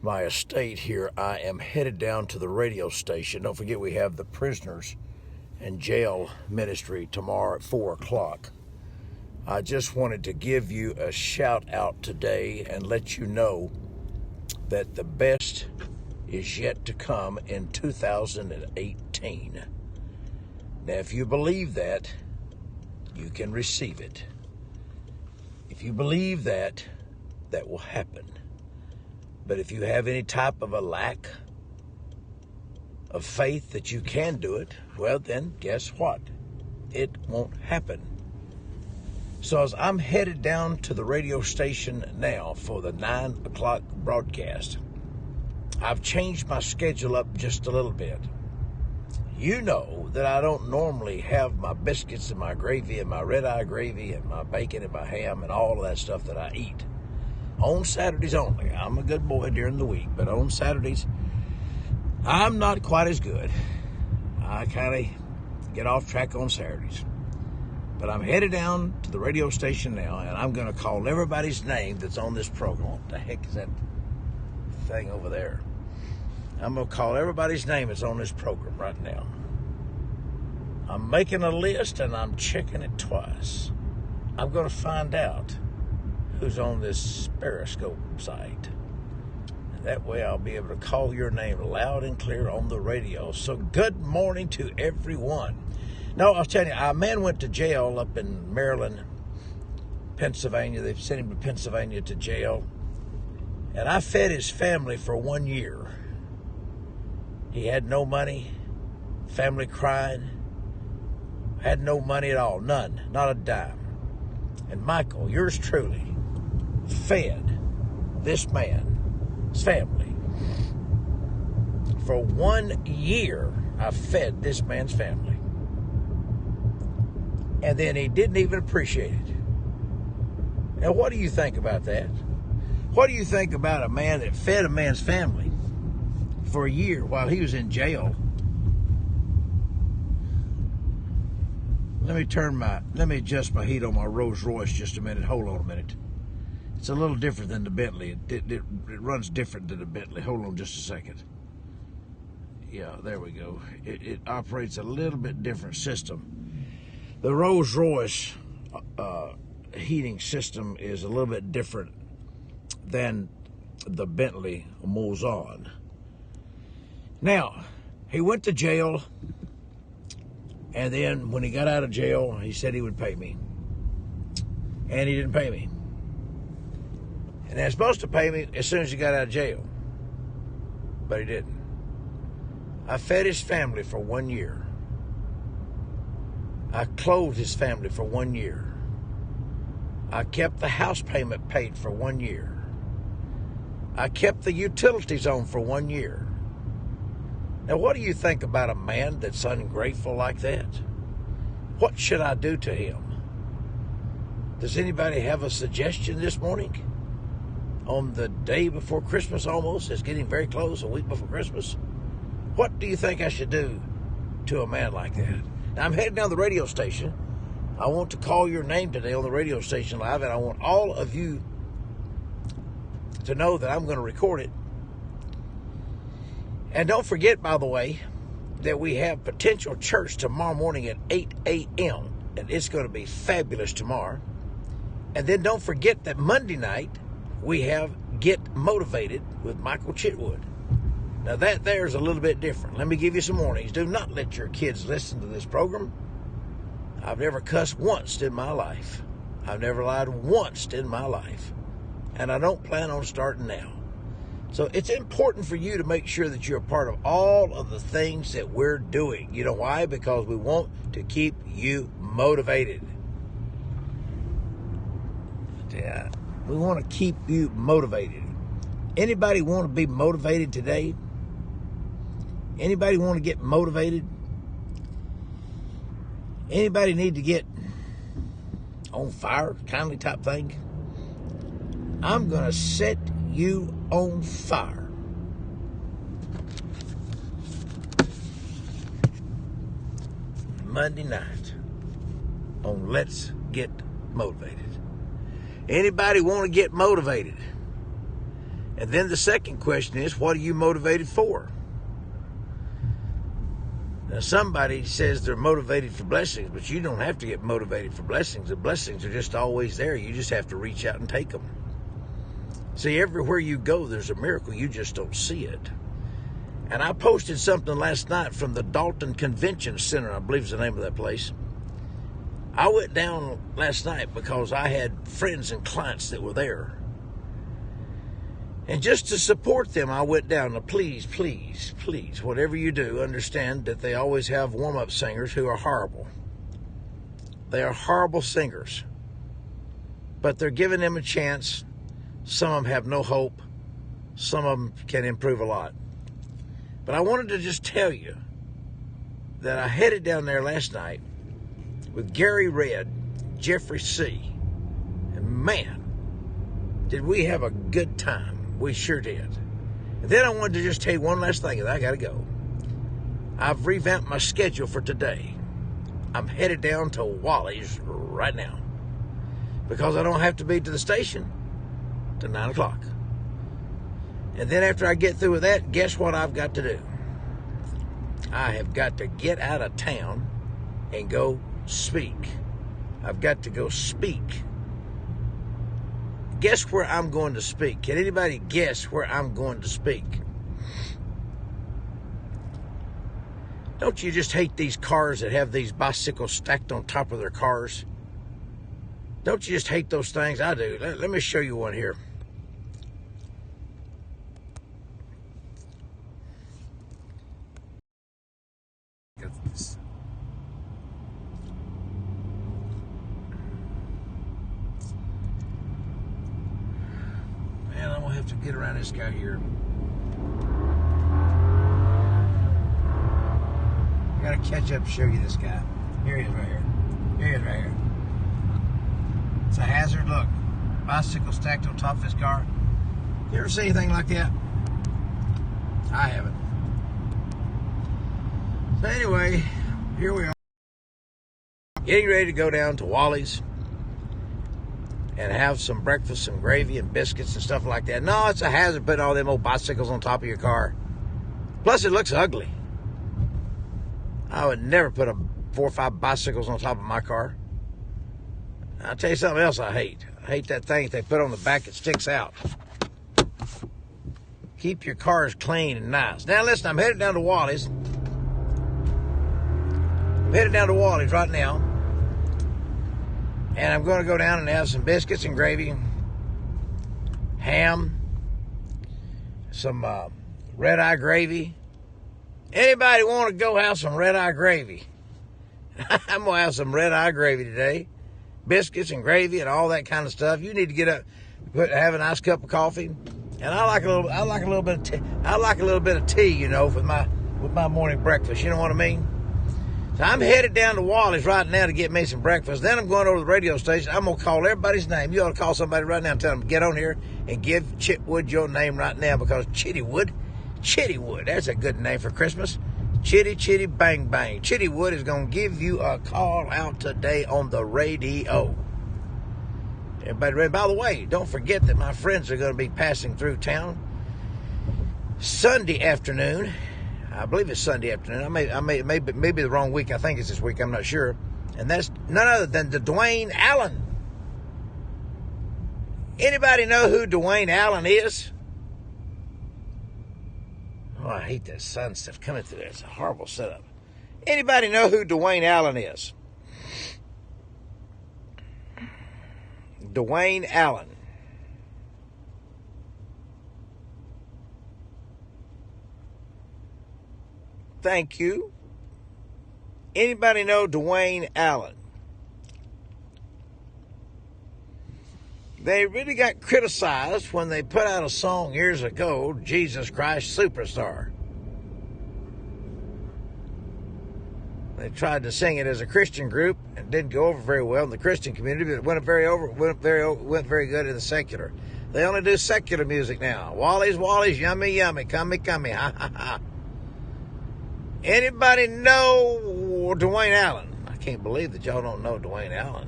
my estate here, I am headed down to the radio station. Don't forget we have the prisoners and jail ministry tomorrow at 4 o'clock. I just wanted to give you a shout out today and let you know that the best is yet to come in 2018. Now, if you believe that, you can receive it. If you believe that, that will happen. But if you have any type of a lack of faith that you can do it, well, then guess what? It won't happen. So as I'm headed down to the radio station now for the 9 o'clock broadcast, I've changed my schedule up just a little bit. You know that I don't normally have my biscuits and my gravy and my red-eye gravy and my bacon and my ham and all of that stuff that I eat on Saturdays only. I'm a good boy during the week, but on Saturdays, I'm not quite as good. I kind of get off track on Saturdays. But I'm headed down to the radio station now, and I'm going to call everybody's name that's on this program. What the heck is that thing over there? I'm going to call everybody's name that's on this program right now. I'm making a list, and I'm checking it twice. I'm going to find out who's on this Periscope site. And that way I'll be able to call your name loud and clear on the radio. So good morning to everyone. No, I'll tell you, a man went to jail up in Maryland, Pennsylvania. They've sent him to Pennsylvania to jail. And I fed his family for 1 year. He had no money, family crying, had no money at all, none, not a dime. And Michael, yours truly, fed this man's family. For 1 year, I fed this man's family. And then he didn't even appreciate it. Now, what do you think about that? What do you think about a man that fed a man's family for a year while he was in jail? Let me adjust my heat on my Rolls Royce just a minute. Hold on a minute. It's a little different than the Bentley. It runs different than the Bentley. Hold on just a second. Yeah, there we go. It operates a little bit different system. The Rolls Royce heating system is a little bit different than the Bentley Mouzon. Now, he went to jail, and then when he got out of jail, he said he would pay me. And he didn't pay me. And he was supposed to pay me as soon as he got out of jail. But he didn't. I fed his family for 1 year. I clothed his family for 1 year. I kept the house payment paid for 1 year. I kept the utilities on for 1 year. Now, what do you think about a man that's ungrateful like that? What should I do to him? Does anybody have a suggestion this morning? On the day before Christmas almost, it's getting very close, a week before Christmas. What do you think I should do to a man like that? Now, I'm heading down the radio station. I want to call your name today on the radio station live, and I want all of you to know that I'm going to record it. And don't forget, by the way, that we have Potential Church tomorrow morning at 8 a.m., and it's going to be fabulous tomorrow. And then don't forget that Monday night, we have Get Motivated with Michael Chitwood. Now, that there's a little bit different. Let me give you some warnings. Do not let your kids listen to this program. I've never cussed once in my life. I've never lied once in my life. And I don't plan on starting now. So it's important for you to make sure that you're a part of all of the things that we're doing. You know why? Because we want to keep you motivated. Yeah, we want to keep you motivated. Anybody want to be motivated today? Anybody want to get motivated? Anybody need to get on fire, kindly type thing? I'm going to set you on fire. Monday night on Let's Get Motivated. Anybody want to get motivated? And then the second question is, what are you motivated for? Now, somebody says they're motivated for blessings, but you don't have to get motivated for blessings. The blessings are just always there. You just have to reach out and take them. See, everywhere you go, there's a miracle. You just don't see it. And I posted something last night from the Dalton Convention Center, I believe is the name of that place. I went down last night because I had friends and clients that were there. And just to support them, I went down. Now, please, please, please, whatever you do, understand that they always have warm-up singers who are horrible. They are horrible singers. But they're giving them a chance. Some of them have no hope. Some of them can improve a lot. But I wanted to just tell you that I headed down there last night with Gary Red, Jeffrey C. And man, did we have a good time. We sure did. And then I wanted to just tell you one last thing, and I got to go. I've revamped my schedule for today. I'm headed down to Wally's right now because I don't have to be to the station till 9 o'clock. And then after I get through with that, guess what I've got to do? I have got to get out of town and go speak. I've got to go speak. Guess where I'm going to speak? Can anybody guess where I'm going to speak? Don't you just hate these cars that have these bicycles stacked on top of their cars? Don't you just hate those things? I do. Let me show you one here. Look at this. Man, I'm going to have to get around this guy here. I got to catch up and show you this guy. Here he is right here. Here he is right here. It's a hazard. Look, bicycle stacked on top of his car. You ever see anything like that? I haven't. So anyway, here we are. Getting ready to go down to Wally's and have some breakfast, some gravy and biscuits and stuff like that. No, it's a hazard putting all them old bicycles on top of your car. Plus, it looks ugly. I would never put 4 or 5 bicycles on top of my car. I'll tell you something else I hate. I hate that thing they put on the back that sticks out. Keep your cars clean and nice. Now, listen, I'm headed down to Wally's. I'm headed down to Wally's right now. And I'm going to go down and have some biscuits and gravy, ham, some red-eye gravy. Anybody want to go have some red-eye gravy? I'm going to have some red-eye gravy today. Biscuits and gravy and all that kind of stuff. You need to get up, have a nice cup of coffee. And I like a little bit of tea. I like a little bit of tea, you know, with my morning breakfast. You know what I mean? So I'm headed down to Wally's right now to get me some breakfast. Then I'm going over to the radio station. I'm going to call everybody's name. You ought to call somebody right now and tell them to get on here and give Chitwood your name right now because Chitwood, that's a good name for Christmas. Chitty, bang, bang. Chitwood is going to give you a call out today on the radio. Everybody ready? By the way, don't forget that my friends are going to be passing through town Sunday afternoon. I believe it's Sunday afternoon. I may be the wrong week. I think it's this week. I'm not sure. And that's none other than the Dwayne Allen. Anybody know who Dwayne Allen is? Oh, I hate that sun stuff coming through there. It's a horrible setup. Anybody know who Dwayne Allen is? Dwayne Allen. Thank you. Anybody know Dwayne Allen? They really got criticized when they put out a song years ago, Jesus Christ Superstar. They tried to sing it as a Christian group and didn't go over very well in the Christian community, but it went very good in the secular. They only do secular music now. Wally's, yummy, yummy, cummy, ha, ha, ha. Anybody know Dwayne Allen? I can't believe that y'all don't know Dwayne Allen.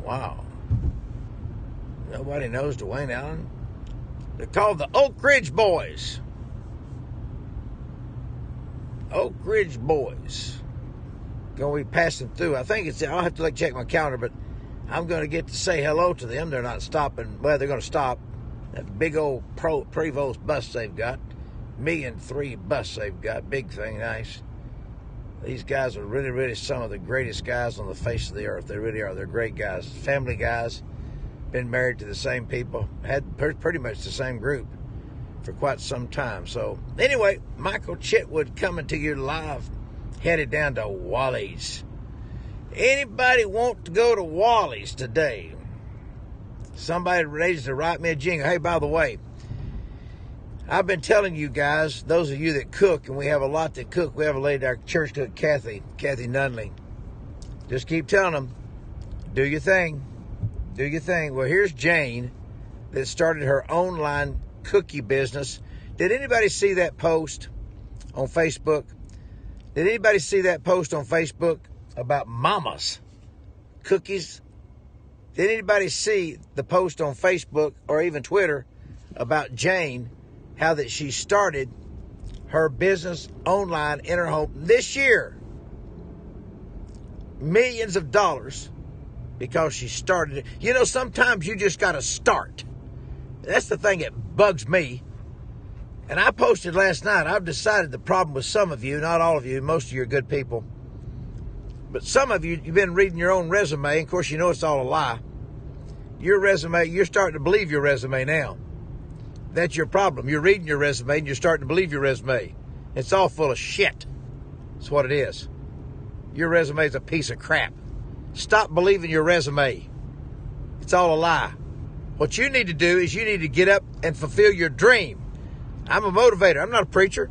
Wow. Nobody knows Dwayne Allen. They're called the Oak Ridge Boys. Oak Ridge Boys. Going to be passing through. I think I'll have to check my calendar, but I'm going to get to say hello to them. They're not stopping. Well, they're going to stop. That big old Prevost bus they've got. 1,000,003 bus they've got. Big thing, nice. These guys are really, really some of the greatest guys on the face of the earth. They really are. They're great guys. Family guys. Been married to the same people. Had pretty much the same group for quite some time. So, anyway, Michael Chitwood coming to you live. Headed down to Wally's. Anybody want to go to Wally's today? Somebody ready to write me a jingle. Hey, by the way, I've been telling you guys, those of you that cook, and we have a lot that cook. We have a lady at our church cook, Kathy Nunley. Just keep telling them, do your thing. Do your thing. Well, here's Jane that started her online cookie business. Did anybody see that post on Facebook? Did anybody see that post on Facebook about Mama's cookies? Did anybody see the post on Facebook or even Twitter about Jane, how that she started her business online in her home this year? Millions of dollars because she started it. You know, sometimes you just got to start. That's the thing that bugs me. And I posted last night, I've decided the problem with some of you, not all of you, most of you are good people, but some of you, you've been reading your own resume, and of course you know it's all a lie. Your resume, you're starting to believe your resume now. That's your problem. You're reading your resume and you're starting to believe your resume. It's all full of shit. That's what it is. Your resume is a piece of crap. Stop believing your resume. It's all a lie. What you need to do is you need to get up and fulfill your dream. I'm a motivator. I'm not a preacher.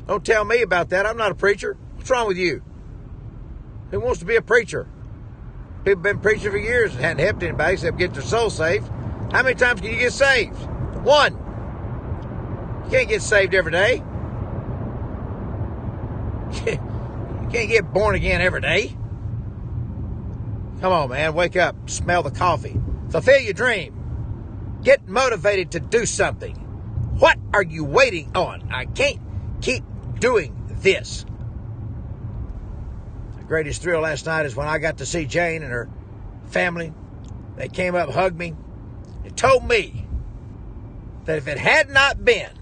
Don't tell me about that. I'm not a preacher. What's wrong with you? Who wants to be a preacher? People have been preaching for years and hadn't helped anybody except get their soul saved. How many times can you get saved? One. You can't get saved every day. You can't get born again every day. Come on, man. Wake up. Smell the coffee. Fulfill your dream. Get motivated to do something. What are you waiting on? I can't keep doing this. The greatest thrill last night is when I got to see Jane and her family. They came up, hugged me, and told me that if it had not been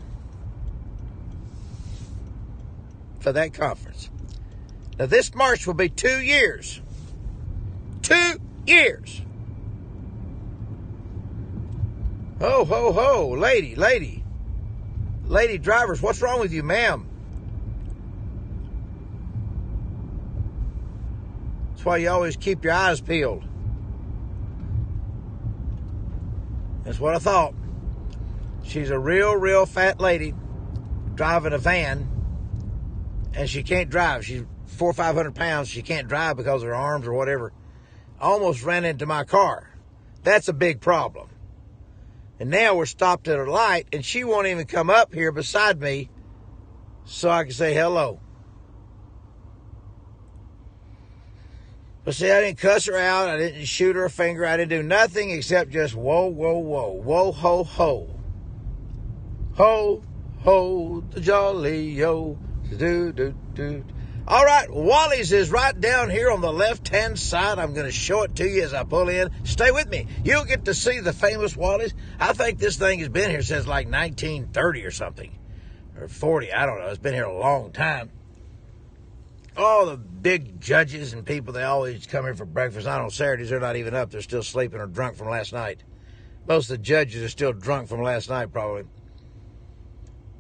for that conference, now this March will be 2 years. 2 years. Ho, ho, ho. Lady drivers, what's wrong with you, ma'am? That's why you always keep your eyes peeled. That's what I thought. She's a real fat lady driving a van, and she can't drive. She's 400 or 500 pounds. She can't drive because of her arms or whatever. I almost ran into my car. That's a big problem. And now we're stopped at a light, and she won't even come up here beside me so I can say hello. But see, I didn't cuss her out. I didn't shoot her a finger. I didn't do nothing except just whoa, whoa, whoa. Whoa, ho, ho. Ho, ho, the jolly yo. Do, do, do. All right, Wally's is right down here on the left-hand side. I'm going to show it to you as I pull in. Stay with me. You'll get to see the famous Wally's. I think this thing has been here since like 1930 or something. Or 40, I don't know. It's been here a long time. All the big judges and people, they always come here for breakfast. Not on Saturdays, they're not even up. They're still sleeping or drunk from last night. Most of the judges are still drunk from last night, probably.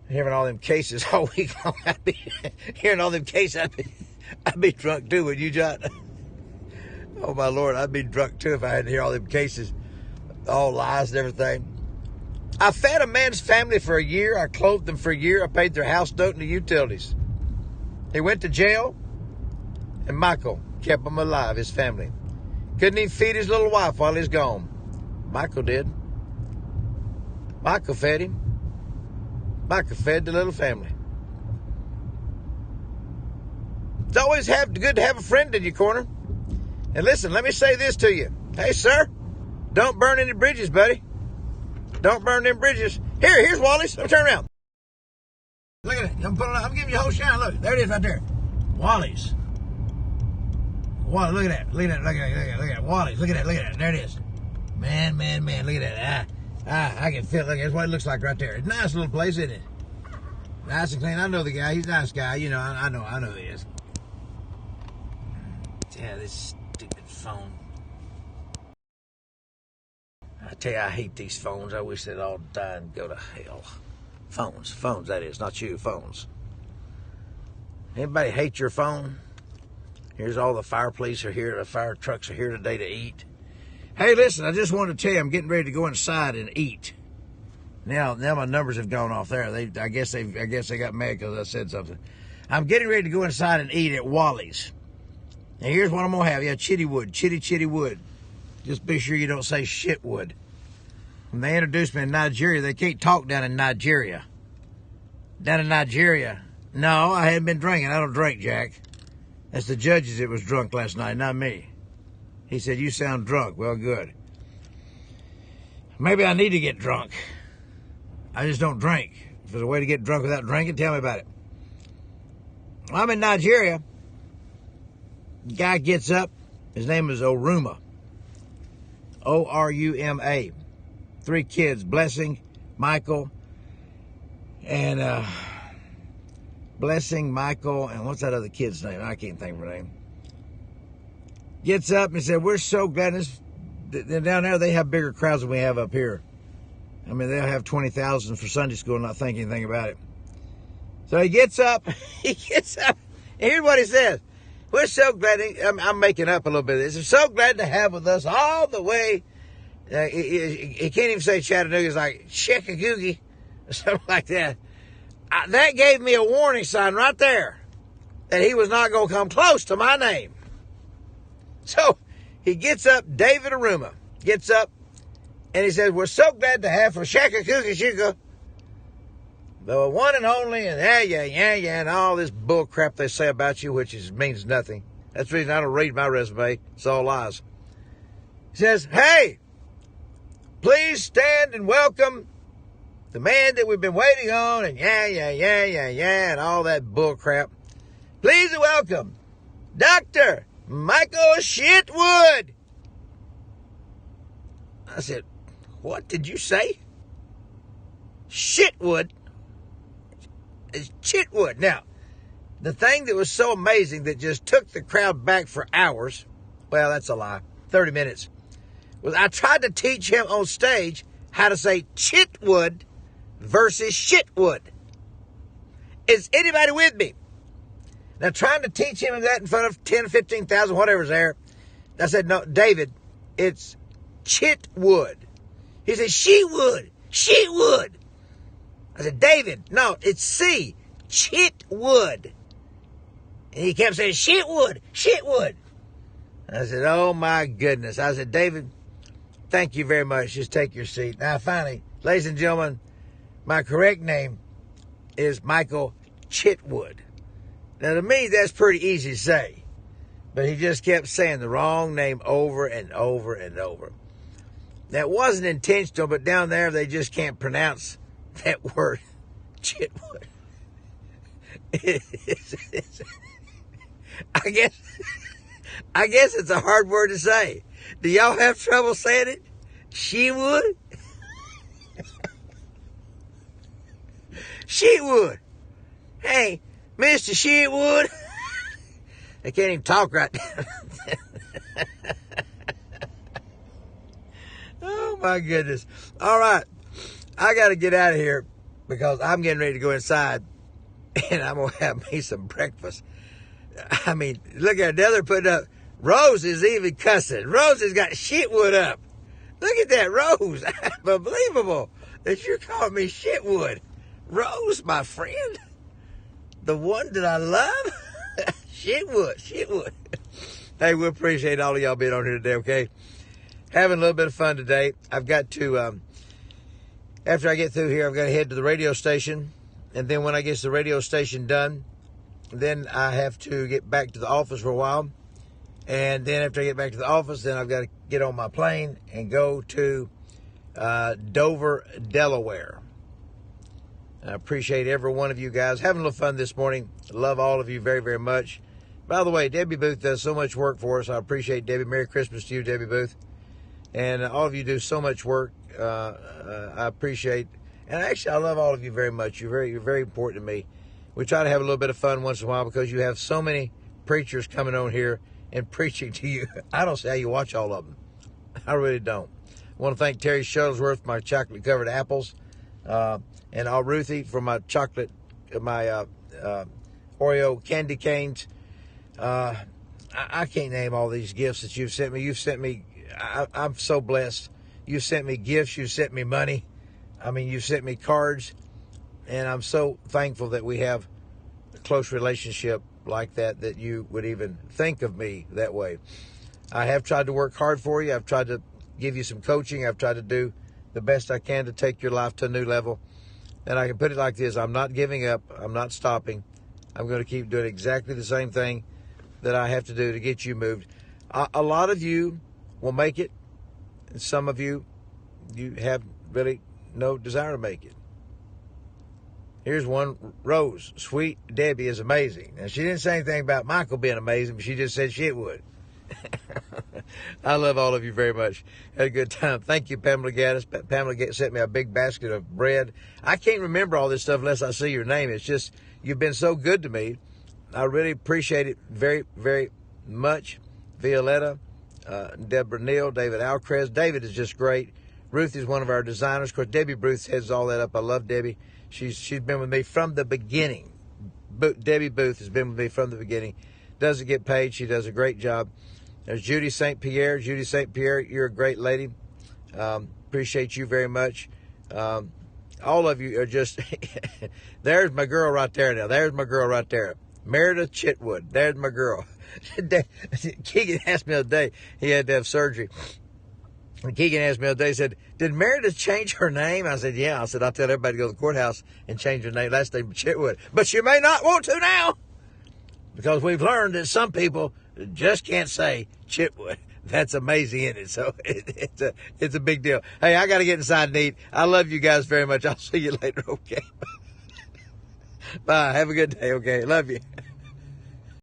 Hearing all them cases all week long, hearing all them cases, I'd be drunk too, would you, John? Oh, my Lord, I'd be drunk too if I had to hear all them cases, all lies and everything. I fed a man's family for a year. I clothed them for a year. I paid their house note and the utilities. He went to jail, and Michael kept him alive, his family. Couldn't even feed his little wife while he's gone. Michael did. Michael fed him. Michael fed the little family. It's always good to have a friend in your corner. And listen, let me say this to you. Hey, sir, Don't burn any bridges, buddy. Don't burn them bridges. Here's Wally's. Let me turn around. Look at it. I'm giving you a whole shine. Look, there it is right there. Wally's. Look at that. Look at that. Wally's. Look at that. There it is. Man. Look at that. I can feel it. Look, that's what it looks like right there. It's a nice little place, isn't it? Nice and clean. I know the guy. He's a nice guy. You know, I know who he is. Yeah, this stupid phone. I tell you, I hate these phones. I wish they'd all die and go to hell. Phones, that is. Not you, phones. Anybody hate your phone? Here's all the fire police are here. The fire trucks are here today to eat. Hey, listen, I just wanted to tell you I'm getting ready to go inside and eat. Now my numbers have gone off there. I guess they got mad because I said something. I'm getting ready to go inside and eat at Wally's. Now here's what I'm gonna have. Yeah, Chitwood, Chitwood. Just be sure you don't say Chitwood. When they introduced me in Nigeria, they can't talk down in Nigeria. Down in Nigeria. No, I hadn't been drinking. I don't drink, Jack. That's the judges that was drunk last night, not me. He said, you sound drunk. Well, good. Maybe I need to get drunk. I just don't drink. If there's a way to get drunk without drinking, tell me about it. I'm in Nigeria. Guy gets up. His name is Oruma. O-R-U-M-A. 3 kids, Blessing, Michael, and Blessing, Michael, and what's that other kid's name? I can't think of her name. Gets up and said, we're so glad. Down there, they have bigger crowds than we have up here. I mean, they'll have 20,000 for Sunday school and not think anything about it. So he gets up. And here's what he says. We're so glad. I'm making up a little bit of this. We're so glad to have with us all the way. He can't even say Chattanooga. It's like Chickagoogie or something like that. That gave me a warning sign right there that he was not going to come close to my name. So he gets up, David Oruma gets up, and he says, we're so glad to have for Chickagoogie, the one and only, and yeah, and all this bull crap they say about you, which means nothing. That's the reason I don't read my resume. It's all lies. He says, hey, please stand and welcome the man that we've been waiting on, and yeah, and all that bull crap. Please welcome Dr. Michael Chitwood. I said, what did you say? Chitwood? It's Chitwood. Now, the thing that was so amazing that just took the crowd back for hours, well, that's a lie, 30 minutes, was I tried to teach him on stage how to say Chitwood versus Chitwood. Is anybody with me? Now, trying to teach him that in front of 10, 15,000, whatever's there, I said, no, David, it's Chitwood. He said, Shewood. I said, David, no, it's C, Chitwood. And he kept saying, Chitwood. I said, oh, my goodness. I said, David, thank you very much. Just take your seat. Now, finally, ladies and gentlemen, my correct name is Michael Chitwood. Now, to me, that's pretty easy to say. But he just kept saying the wrong name over and over and over. That wasn't intentional, but down there, they just can't pronounce that word, Chitwood. I guess it's a hard word to say. Do y'all have trouble saying it? She would? She would. Hey, Mr. Chitwood. They can't even talk right now. Oh, my goodness. All right. I got to get out of here because I'm getting ready to go inside and I'm going to have me some breakfast. I mean, look at that. They're putting up. Rose is even cussing. Rose has got Chitwood up. Look at that, Rose. Unbelievable that you're calling me Chitwood. Rose, my friend. The one that I love. Chitwood. Hey, we appreciate all of y'all being on here today, okay? Having a little bit of fun today. I've got to, after I get through here, I've got to head to the radio station. And then when I get the radio station done, then I have to get back to the office for a while. And then after I get back to the office, then I've got to get on my plane and go to Dover, Delaware. I appreciate every one of you guys. Having a little fun this morning. Love all of you very, very much. By the way, Debbie Booth does so much work for us. I appreciate Debbie. Merry Christmas to you, Debbie Booth. And all of you do so much work. I appreciate, and actually I love all of you very much. You're very important to me. We try to have a little bit of fun once in a while because you have so many preachers coming on here and preaching to you. I don't see how you watch all of them. I really don't. I want to thank Terry Shuttlesworth for my chocolate covered apples, and Ruthie for my chocolate, my Oreo candy canes. I can't name all these gifts that you've sent me. You've sent me, I'm so blessed. You sent me gifts. You sent me money. I mean, you sent me cards. And I'm so thankful that we have a close relationship like that, that you would even think of me that way. I have tried to work hard for you. I've tried to give you some coaching. I've tried to do the best I can to take your life to a new level. And I can put it like this. I'm not giving up. I'm not stopping. I'm going to keep doing exactly the same thing that I have to do to get you moved. A lot of you will make it. And some of you have really no desire to make it. Here's one, Rose. Sweet Debbie is amazing. Now, she didn't say anything about Michael being amazing, but she just said Chitwood. I love all of you very much. Had a good time. Thank you, Pamela Gaddis. Pamela sent me a big basket of bread. I can't remember all this stuff unless I see your name. It's just, you've been so good to me. I really appreciate it very, very much. Violetta, Deborah Neal, David Alcrest. David is just great. Ruth is one of our designers. Of course, Debbie Booth heads all that up. I love Debbie. She's been with me from the beginning. Debbie Booth has been with me from the beginning. Doesn't get paid. She does a great job. There's Judy St. Pierre. Judy St. Pierre, you're a great lady. Appreciate you very much. All of you are just, there's my girl right there now. There's my girl right there. Meredith Chitwood. There's my girl. Keegan asked me the other day, he had to have surgery. And Keegan asked me the other day, he said, did Meredith change her name? I said, yeah. I said, I'll tell everybody to go to the courthouse and change her name. Last name Chitwood. But you may not want to now, because we've learned that some people just can't say Chitwood. That's amazing, isn't it? So it's a big deal. Hey, I got to get inside and eat. I love you guys very much. I'll see you later, okay? Bye. Have a good day, okay? Love you.